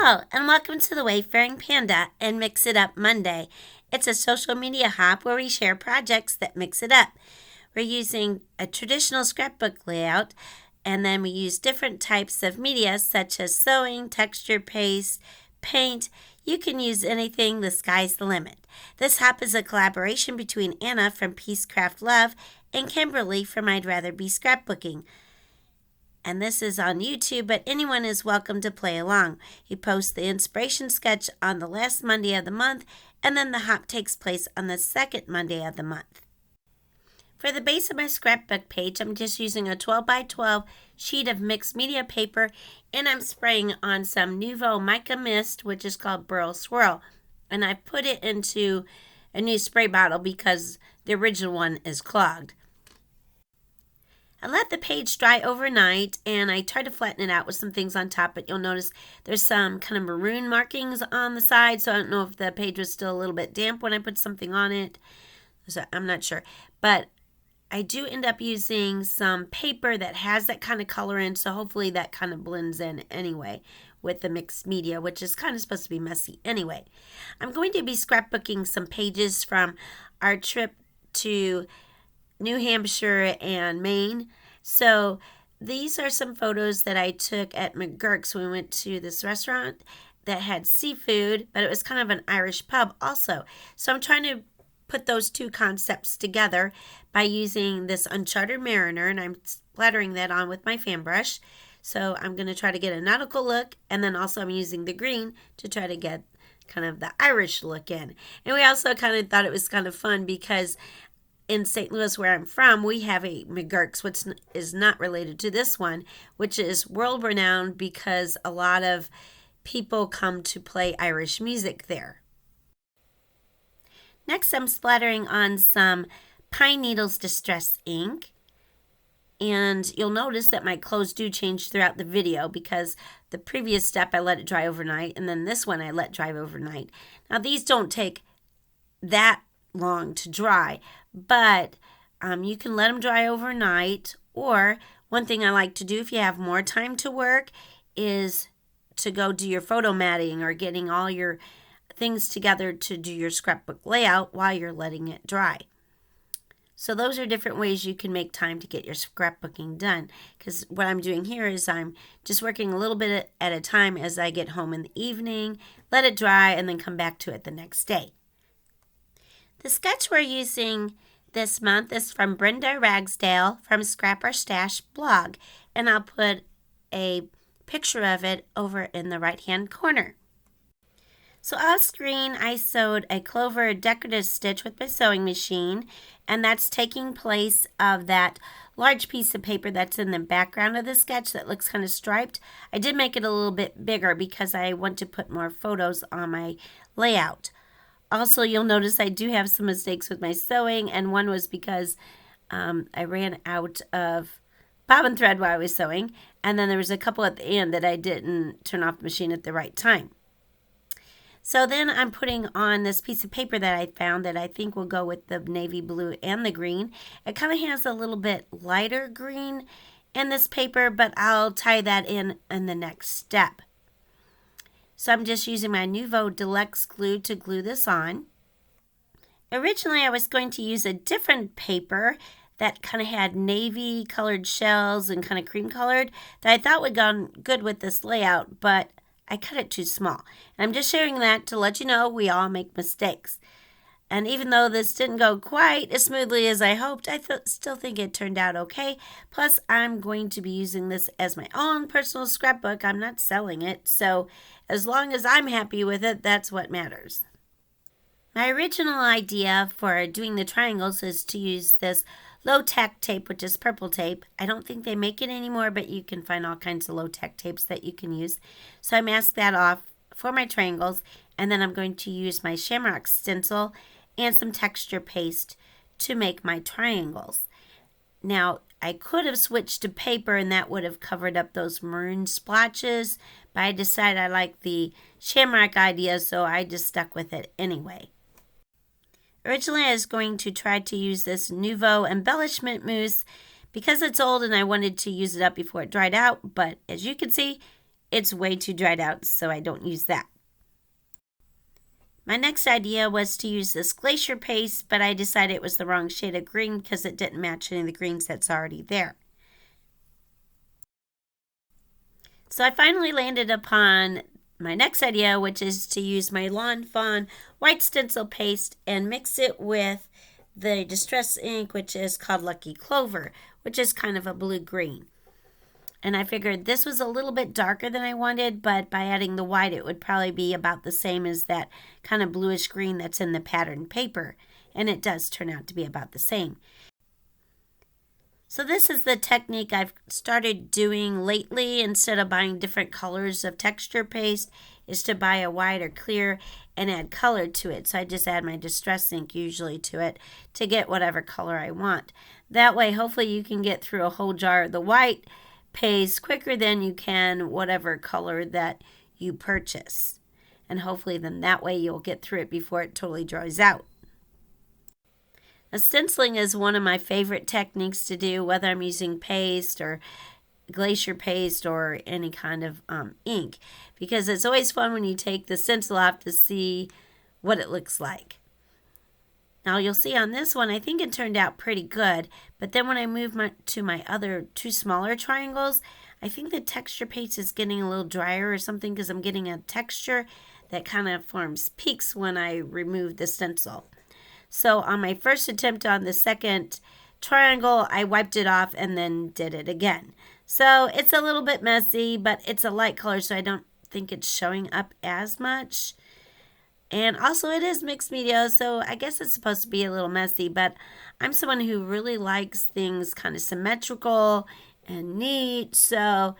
Hello, and welcome to the Wayfaring Panda and Mix It Up Monday. It's a social media hop where we share projects that mix it up. We're using a traditional scrapbook layout, and then we use different types of media such as sewing, texture paste, paint. You can use anything, the sky's the limit. This hop is a collaboration between Anna from Peace Craft Love and Kimberly from I'd Rather Be Scrapbooking. And this is on YouTube, but anyone is welcome to play along. You post the inspiration sketch on the last Monday of the month, and then the hop takes place on the second Monday of the month. For the base of my scrapbook page, I'm just using a 12 by 12 sheet of mixed media paper, and I'm spraying on some Nuvo Mica mist, which is called Burl Swirl. And I've put it into a new spray bottle because the original one is clogged. I let the page dry overnight, and I tried to flatten it out with some things on top, but you'll notice there's some kind of maroon markings on the side, so I don't know if the page was still a little bit damp when I put something on it. So I'm not sure. But I do end up using some paper that has that kind of color in, so hopefully that kind of blends in anyway with the mixed media, which is kind of supposed to be messy anyway. I'm going to be scrapbooking some pages from our trip to New Hampshire and Maine. So these are some photos that I took at McGurk. So we went to this restaurant that had seafood, but it was kind of an Irish pub also. So I'm trying to put those two concepts together by using this Uncharted mariner, and I'm splattering that on with my fan brush. So I'm going to try to get a nautical look, and then also I'm using the green to try to get kind of the Irish look in. And we also kind of thought it was kind of fun because in St. Louis, where I'm from, we have a McGurk's, which is not related to this one, which is world-renowned because a lot of people come to play Irish music there. Next, I'm splattering on some Pine Needles Distress ink. And you'll notice that my clothes do change throughout the video because the previous step I let it dry overnight, and then this one I let dry overnight. Now, these don't take that long to dry, but you can let them dry overnight, or one thing I like to do if you have more time to work is to go do your photo matting or getting all your things together to do your scrapbook layout while you're letting it dry. So those are different ways you can make time to get your scrapbooking done, because what I'm doing here is I'm just working a little bit at a time as I get home in the evening, let it dry, and then come back to it the next day. The sketch we're using this month is from Brenda Ragsdale from Scrap Our Stash blog, and I'll put a picture of it over in the right-hand corner. So off screen, I sewed a clover decorative stitch with my sewing machine, and that's taking place of that large piece of paper that's in the background of the sketch that looks kind of striped. I did make it a little bit bigger because I want to put more photos on my layout. Also, you'll notice I do have some mistakes with my sewing, and one was because I ran out of bobbin thread while I was sewing, and then there was a couple at the end that I didn't turn off the machine at the right time. So then I'm putting on this piece of paper that I found that I think will go with the navy blue and the green. It kind of has a little bit lighter green in this paper, but I'll tie that in the next step. So I'm just using my Nuvo Deluxe glue to glue this on. Originally, I was going to use a different paper that kind of had navy colored shells and kind of cream colored that I thought would go good with this layout, but I cut it too small. And I'm just sharing that to let you know we all make mistakes. And even though this didn't go quite as smoothly as I hoped, I still think it turned out okay. Plus, I'm going to be using this as my own personal scrapbook. I'm not selling it. So as long as I'm happy with it, that's what matters. My original idea for doing the triangles is to use this low-tack tape, which is purple tape. I don't think they make it anymore, but you can find all kinds of low-tack tapes that you can use. So I masked that off for my triangles, and then I'm going to use my Shamrock Stencil and some texture paste to make my triangles. Now, I could have switched to paper and that would have covered up those maroon splotches, but I decided I like the Shamrock idea, so I just stuck with it anyway. Originally, I was going to try to use this Nuvo embellishment mousse because it's old and I wanted to use it up before it dried out, but as you can see, it's way too dried out, so I don't use that. My next idea was to use this glacier paste, but I decided it was the wrong shade of green because it didn't match any of the greens that's already there. So I finally landed upon my next idea, which is to use my Lawn Fawn white stencil paste and mix it with the Distress ink, which is called Lucky Clover, which is kind of a blue-green. And I figured this was a little bit darker than I wanted, but by adding the white, it would probably be about the same as that kind of bluish green that's in the patterned paper. And it does turn out to be about the same. So this is the technique I've started doing lately. Instead of buying different colors of texture paste, is to buy a white or clear and add color to it. So I just add my Distress ink usually to it to get whatever color I want. That way, hopefully you can get through a whole jar of the white paste quicker than you can whatever color that you purchase. And hopefully then that way you'll get through it before it totally dries out. Now, stenciling is one of my favorite techniques to do, whether I'm using paste or glacier paste or any kind of ink, because it's always fun when you take the stencil off to see what it looks like. Now you'll see on this one, I think it turned out pretty good, but then when I move to my other two smaller triangles, I think the texture paste is getting a little drier or something because I'm getting a texture that kind of forms peaks when I remove the stencil. So on my first attempt on the second triangle, I wiped it off and then did it again. So it's a little bit messy, but it's a light color, so I don't think it's showing up as much. And also it is mixed media, so I guess it's supposed to be a little messy, but I'm someone who really likes things kind of symmetrical and neat, so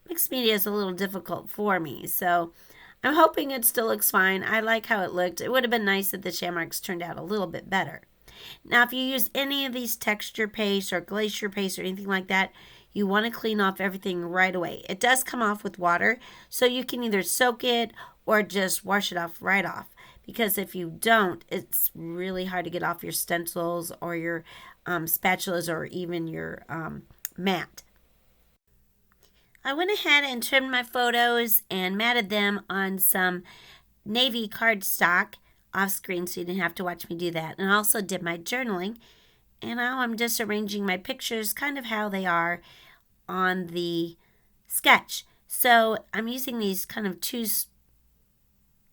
mixed media is a little difficult for me. So I'm hoping it still looks fine. I like how it looked. It would have been nice if the shamrocks turned out a little bit better. Now, if you use any of these texture paste or glacier paste or anything like that, you want to clean off everything right away. It does come off with water, so you can either soak it or just wash it off right off. Because if you don't, it's really hard to get off your stencils or your spatulas or even your mat. I went ahead and trimmed my photos and matted them on some navy cardstock off screen so you didn't have to watch me do that. And I also did my journaling. And now I'm just arranging my pictures kind of how they are on the sketch. So I'm using these kind of two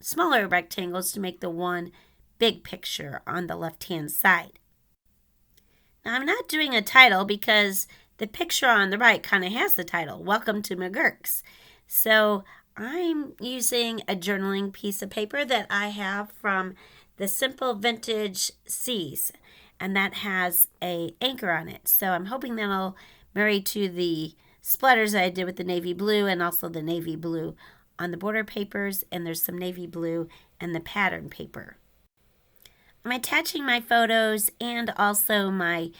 smaller rectangles to make the one big picture on the left-hand side. Now I'm not doing a title because the picture on the right kind of has the title, Welcome to McGurk's. So I'm using a journaling piece of paper that I have from the Simple Vintage Seas, and that has a anchor on it. So I'm hoping that'll marry to the splatters that I did with the navy blue and also the navy blue on the border papers, and there's some navy blue and the pattern paper. I'm attaching my photos and also my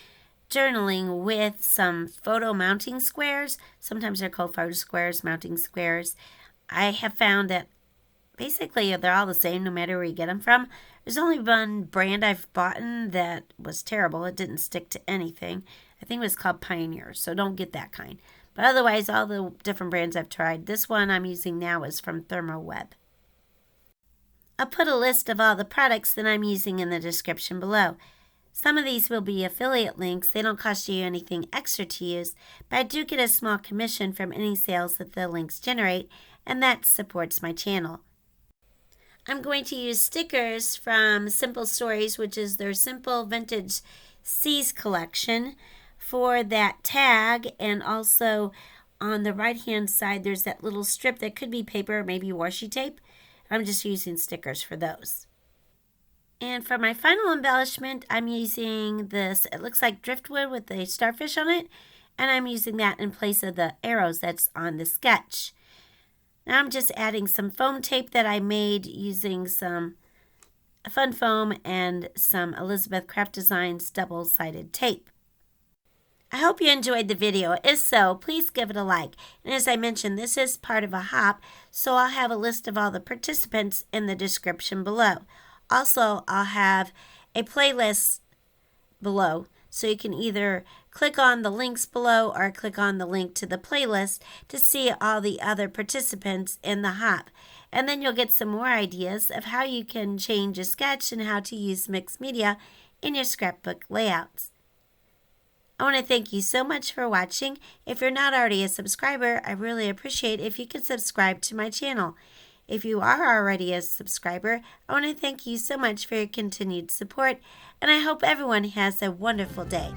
journaling with some photo mounting squares. Sometimes they're called photo squares, mounting squares. I have found that basically they're all the same no matter where you get them from. There's only one brand I've bought that was terrible. It didn't stick to anything. I think it was called Pioneer, so don't get that kind. But otherwise, all the different brands I've tried, this one I'm using now is from ThermoWeb. I'll put a list of all the products that I'm using in the description below. Some of these will be affiliate links. They don't cost you anything extra to use, but I do get a small commission from any sales that the links generate, and that supports my channel. I'm going to use stickers from Simple Stories, which is their Simple Vintage Seas collection, for that tag, and also on the right-hand side, there's that little strip that could be paper or maybe washi tape. I'm just using stickers for those. And for my final embellishment, I'm using this, it looks like driftwood with a starfish on it, and I'm using that in place of the arrows that's on the sketch. Now I'm just adding some foam tape that I made using some fun foam and some Elizabeth Craft Designs double-sided tape. I hope you enjoyed the video. If so, please give it a like. And as I mentioned, this is part of a hop, so I'll have a list of all the participants in the description below. Also, I'll have a playlist below, so you can either click on the links below or click on the link to the playlist to see all the other participants in the hop. And then you'll get some more ideas of how you can change a sketch and how to use mixed media in your scrapbook layouts. I want to thank you so much for watching. If you're not already a subscriber, I really appreciate if you could subscribe to my channel. If you are already a subscriber, I want to thank you so much for your continued support, and I hope everyone has a wonderful day.